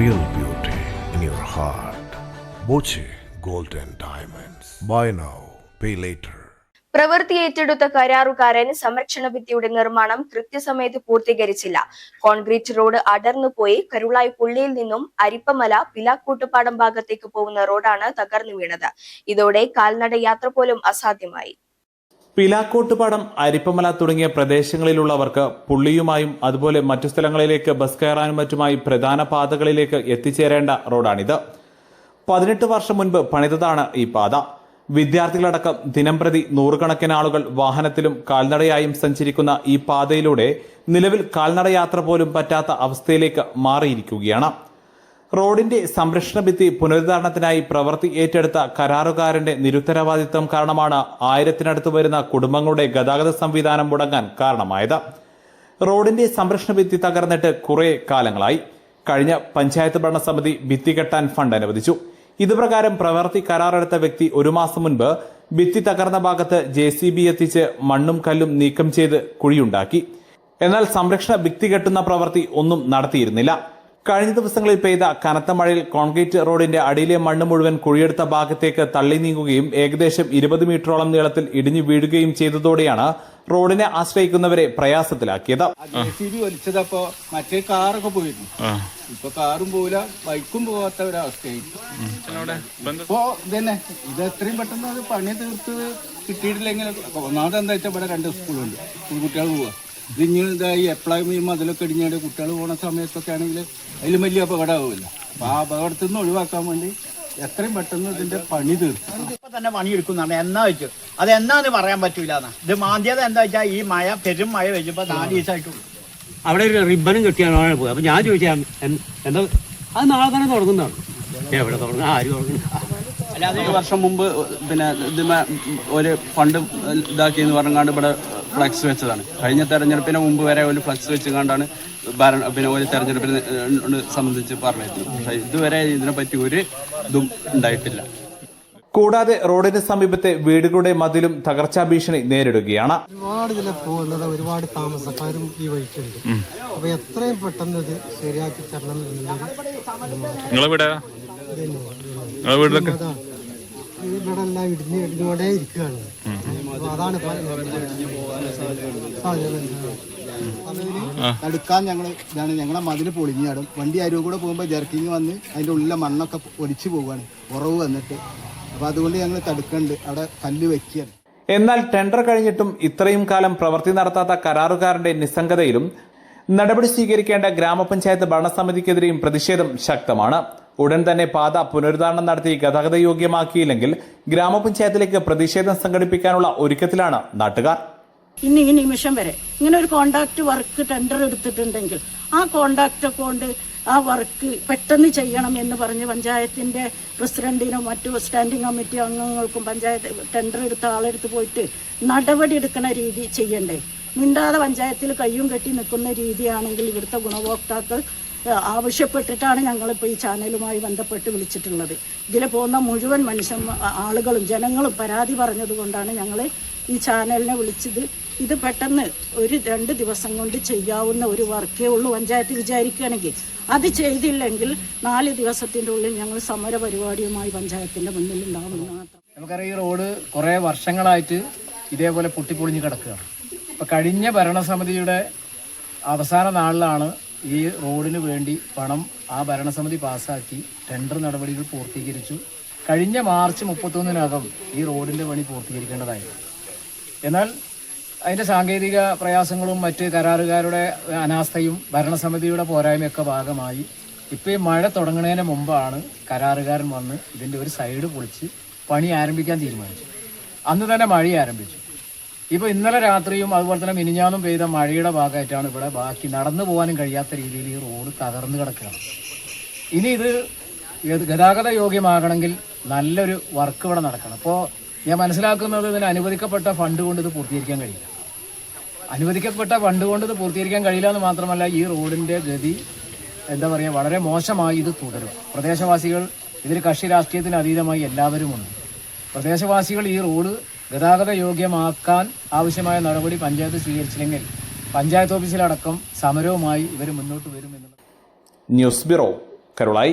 real beauty in your heart. Boche Golden Diamonds. Buy now, pay later. പ്രവൃത്തി ഏറ്റെടുത്ത കരാറുകാരൻ സംരക്ഷണ ഭിത്തിയുടെ നിർമ്മാണം കൃത്യസമയത്ത് പൂർത്തീകരിച്ചില്ല. കോൺക്രീറ്റ് റോഡ് അടർന്നുപോയി കരുളായി പുള്ളിയിൽ നിന്നും അരിപ്പമല പിലാക്കൂട്ടുപാടം ഭാഗത്തേക്ക് പോകുന്ന റോഡാണ് തകർന്നു വീണത്. ഇതോടെ കാൽനട യാത്ര പോലും അസാധ്യമായി. പിലാക്കോട്ടുപാടം, അരിപ്പമല തുടങ്ങിയ പ്രദേശങ്ങളിലുള്ളവർക്ക് പുള്ളിയുമായും അതുപോലെ മറ്റു സ്ഥലങ്ങളിലേക്ക് ബസ് കയറാനും മറ്റുമായി പ്രധാന പാതകളിലേക്ക് എത്തിച്ചേരേണ്ട റോഡാണിത്. 18 വർഷം മുൻപ് പണിതതാണ് ഈ പാത. വിദ്യാർത്ഥികളടക്കം ദിനംപ്രതി നൂറുകണക്കിന് ആളുകൾ വാഹനത്തിലും കാൽനടയായും സഞ്ചരിക്കുന്ന ഈ പാതയിലൂടെ നിലവിൽ കാൽനട യാത്ര പോലും പറ്റാത്ത അവസ്ഥയിലേക്ക് മാറിയിരിക്കുകയാണ്. റോഡിന്റെ സംരക്ഷണ ഭിത്തി പുനരുദ്ധാരണത്തിനായി പ്രവൃത്തി ഏറ്റെടുത്ത കരാറുകാരന്റെ നിരുത്തരവാദിത്വം കാരണമാണ് 1000-നടുത്ത് വരുന്ന കുടുംബങ്ങളുടെ ഗതാഗത സംവിധാനം മുടങ്ങാൻ കാരണമായത്. റോഡിന്റെ സംരക്ഷണ ഭിത്തി തകർന്നിട്ട് കുറെ കാലങ്ങളായി. കഴിഞ്ഞ പഞ്ചായത്ത് ഭരണസമിതി ഭിത്തി കെട്ടാൻ ഫണ്ട് അനുവദിച്ചു. ഇതുപ്രകാരം പ്രവൃത്തി കരാറെടുത്ത വ്യക്തി 1 മാസം മുൻപ് ഭിത്തി തകർന്ന ഭാഗത്ത് JCB എത്തിച്ച് മണ്ണും കല്ലും നീക്കം ചെയ്ത് കുഴിയുണ്ടാക്കി. എന്നാൽ സംരക്ഷണ ഭിത്തി കെട്ടുന്ന പ്രവൃത്തി ഒന്നും നടത്തിയിരുന്നില്ല. കഴിഞ്ഞ ദിവസങ്ങളിൽ പെയ്ത കനത്ത മഴയിൽ കോൺക്രീറ്റ് റോഡിന്റെ അടിയിലെ മണ്ണ് മുഴുവൻ കുഴിയെടുത്ത ഭാഗത്തേക്ക് തള്ളി നീങ്ങുകയും ഏകദേശം 20 മീറ്ററോളം നീളത്തിൽ ഇടിഞ്ഞു വീഴുകയും ചെയ്തതോടെയാണ് റോഡിനെ ആശ്രയിക്കുന്നവരെ പ്രയാസത്തിലാക്കിയത്. JCB വലിച്ചതപ്പോ മറ്റേ കാറൊക്കെ പോയിരുന്നു. ഇപ്പൊ കാറും പോവില്ല, ബൈക്കും പോകാത്ത ഒരവസ്ഥയായി. ഇപ്പോ ഇതന്നെ ഇത് എത്രയും പെട്ടെന്ന് അത് പണി തീർത്ത് കിട്ടിയിട്ടില്ലെങ്കിൽ ഒന്നാമത് എന്താ വെച്ചാൽ ഇവിടെ 2 സ്കൂളുണ്ട്, കുട്ടികൾ പോവാ. ഇതിങ്ങനെ ഇതായി എപ്പോഴും ഈ മതിലൊക്കെ ഇടിഞ്ഞാൽ കുട്ടികൾ പോകുന്ന സമയത്തൊക്കെ ആണെങ്കിൽ അതിലും വലിയ അപകടമാവില്ല. അപ്പൊ ആ അപകടത്തിൽ നിന്ന് ഒഴിവാക്കാൻ വേണ്ടി എത്രയും പെട്ടെന്ന് ഇതിന്റെ പണി തീർക്കും. ഇപ്പൊ തന്നെ പണിയെടുക്കുന്നതാണ്. എന്നാ വെച്ചു അത് എന്നാന്ന് പറയാൻ പറ്റൂല. ഇത് മാന്തിയത് എന്താ വെച്ചാൽ ഈ മഴ പെരും മഴ വെച്ചപ്പോ 4 ദിവസമായിട്ടുള്ളൂ. അവിടെ ഒരു റിബനും കെട്ടിയാണ് പോയത്. അപ്പൊ ഞാൻ ചോദിച്ചാൽ എന്താ അത് നാളെ തന്നെ തുടങ്ങുന്നതാണ്. എവിടെ തുടങ്ങുക, ആര് തുടങ്ങുന്നു? അല്ലാതെ 1 വർഷം മുമ്പ് പിന്നെ ഇതിമ ഒരു ഫണ്ട് ഇതാക്കിയെന്ന് പറഞ്ഞാണ്ട് ഇവിടെ ഫ്ലക്സ് വെച്ചതാണ്. കഴിഞ്ഞ തെരഞ്ഞെടുപ്പിന് മുമ്പ് വരെ ഒരു ഫ്ലക്സ് വെച്ചുകൊണ്ടാണ് പിന്നെ ഒരു തെരഞ്ഞെടുപ്പിനെ സംബന്ധിച്ച് പറഞ്ഞിരുന്നത്. പക്ഷെ ഇതുവരെ ഇതിനെപ്പറ്റി ഒരു ഇതും ഉണ്ടായിട്ടില്ല. കൂടാതെ റോഡിന് സമീപത്തെ വീടുകളുടെ മതിലും തകർച്ചാ ഭീഷണി നേരിടുകയാണ്. ഒരുപാട് ഇതിലെ പോകുന്നത് ഒരുപാട് താമസക്കാരും ഈ വഴിക്കുണ്ട്. അപ്പൊ എത്രയും പെട്ടെന്ന് ഇത് ശരിയാക്കി തരണം ഇവിടെ എല്ലാം ഇടിഞ്ഞോടെ ഇരിക്കുകയാണ്. അതാണ് തടുക്കാൻ ഞങ്ങളെ മതില് പൊളിഞ്ഞാടും. വണ്ടി അരുവ് കൂടെ പോകുമ്പോൾ ജർക്കിങ് വന്ന് അതിൻ്റെ ഉള്ളിലെ മണ്ണൊക്കെ ഒലിച്ചു പോവുകയാണ്, ഉറവ് വന്നിട്ട്. അപ്പൊ അതുകൊണ്ട് ഞങ്ങൾ തടുക്കുന്നുണ്ട്, അവിടെ കല്ല് വെക്കുകയാണ്. എന്നാൽ ടെൻഡർ കഴിഞ്ഞിട്ടും ഇത്രയും കാലം പ്രവൃത്തി നടത്താത്ത കരാറുകാരന്റെ നിസ്സംഗതയിലും നടപടി സ്വീകരിക്കേണ്ട ഗ്രാമപഞ്ചായത്ത് ഭരണസമിതിക്കെതിരെയും പ്രതിഷേധം ശക്തമാണ്. ഉടൻ തന്നെ പാത പുനരുദ്ധാരണം നടത്തി ഗതാഗത യോഗ്യമാക്കിയില്ലെങ്കിൽ ഗ്രാമപഞ്ചായത്തിലേക്ക് പ്രതിഷേധം സംഘടിപ്പിക്കാനുള്ള ഒരുക്കത്തിലാണ് നാട്ടുകാർ. ഇന്ന് ഈ നിമിഷം വരെ ഇങ്ങനെ ഒരു കോൺട്രാക്ട് വർക്ക് ടെൻഡർ എടുത്തിട്ടുണ്ടെങ്കിൽ ആ കോൺട്രാക്ട് കൊണ്ട് ആ വർക്ക് പെട്ടെന്ന് ചെയ്യണം എന്ന് പറഞ്ഞ് പഞ്ചായത്തിന്റെ പ്രസിഡന്റിനും മറ്റു സ്റ്റാൻഡിംഗ് കമ്മിറ്റി അംഗങ്ങൾക്കും പഞ്ചായത്ത് ടെൻഡർ എടുത്ത ആളെടുത്ത് പോയിട്ട് നടപടി എടുക്കുന്ന രീതി ചെയ്യണ്ടേ? മിണ്ടാതെ പഞ്ചായത്തിൽ കയ്യും കെട്ടി നിൽക്കുന്ന രീതിയാണെങ്കിൽ ഇവിടുത്തെ ഗുണഭോക്താക്കൾ ആവശ്യപ്പെട്ടിട്ടാണ് ഞങ്ങളിപ്പോൾ ഈ ചാനലുമായി ബന്ധപ്പെട്ട് വിളിച്ചിട്ടുള്ളത്. ഇതിൽ പോകുന്ന മുഴുവൻ ആളുകളും ജനങ്ങളും പരാതി പറഞ്ഞതുകൊണ്ടാണ് ഞങ്ങൾ ഈ ചാനലിനെ വിളിച്ചത്. ഇത് പെട്ടെന്ന് 1-2 ദിവസം കൊണ്ട് ചെയ്യാവുന്ന ഒരു വർക്കേ ഉള്ളൂ പഞ്ചായത്ത് വിചാരിക്കുകയാണെങ്കിൽ. അത് ചെയ്തില്ലെങ്കിൽ 4 ദിവസത്തിൻ്റെ ഉള്ളിൽ ഞങ്ങൾ സമര പരിപാടിയുമായി പഞ്ചായത്തിൻ്റെ മുന്നിൽ ഉണ്ടാകുമെന്ന് മാത്രം. നമുക്കറിയാം, ഈ റോഡ് കുറേ വർഷങ്ങളായിട്ട് ഇതേപോലെ പൊട്ടിപ്പൊളിഞ്ഞ് കിടക്കുകയാണ്. അപ്പോൾ കഴിഞ്ഞ ഭരണസമിതിയുടെ അവസാന നാളിലാണ് ഈ റോഡിന് വേണ്ടി പണം ആ ഭരണസമിതി പാസ്സാക്കി ടെൻഡർ നടപടികൾ പൂർത്തീകരിച്ചു. കഴിഞ്ഞ മാർച്ച് 31-നകം ഈ റോഡിൻ്റെ പണി പൂർത്തീകരിക്കേണ്ടതായിരുന്നു. എന്നാൽ അതിൻ്റെ സാങ്കേതിക പ്രയാസങ്ങളും മറ്റ് കരാറുകാരുടെ അനാസ്ഥയും ഭരണസമിതിയുടെ പോരായ്മയൊക്കെ ഭാഗമായി ഇപ്പോൾ ഈ മഴ തുടങ്ങുന്നതിന് മുമ്പാണ് കരാറുകാരൻ വന്ന് ഇതിൻ്റെ ഒരു സൈഡ് പൊളിച്ച് പണി ആരംഭിക്കാൻ തീരുമാനിച്ചു. അന്ന് തന്നെ മഴ ആരംഭിച്ചു. ഇപ്പോൾ ഇന്നലെ രാത്രിയും അതുപോലെ തന്നെ മിനിഞ്ഞാന്നും പെയ്ത മഴയുടെ ഭാഗമായിട്ടാണ് ഇവിടെ ബാക്കി നടന്നു പോകാനും കഴിയാത്ത രീതിയിൽ ഈ റോഡ് തകർന്നു കിടക്കുകയാണ്. ഇനി ഇത് ഗതാഗത യോഗ്യമാകണമെങ്കിൽ നല്ലൊരു വർക്ക് ഇവിടെ നടക്കണം. അപ്പോൾ ഞാൻ മനസ്സിലാക്കുന്നത് ഇതിന് അനുവദിക്കപ്പെട്ട ഫണ്ട് കൊണ്ട് ഇത് പൂർത്തീകരിക്കാൻ കഴിയില്ല. അനുവദിക്കപ്പെട്ട ഫണ്ട് കൊണ്ട് ഇത് പൂർത്തീകരിക്കാൻ കഴിയില്ല എന്ന് മാത്രമല്ല, ഈ റോഡിൻ്റെ ഗതി എന്താ പറയുക വളരെ മോശമായി ഇത് തുടരും. പ്രദേശവാസികൾ ഇതിൽ കക്ഷി രാഷ്ട്രീയത്തിന് അതീതമായി എല്ലാവരുമുണ്ട്. പ്രദേശവാസികൾ ഈ റോഡ് ഗതാഗത യോഗ്യമാക്കാൻ ആവശ്യമായ നടപടി പഞ്ചായത്ത് സ്വീകരിച്ചില്ലെങ്കിൽ പഞ്ചായത്ത് ഓഫീസിലടക്കം സമരവുമായി ഇവർ മുന്നോട്ട് വരുമെന്നുള്ളത്. News bureau, Karulai.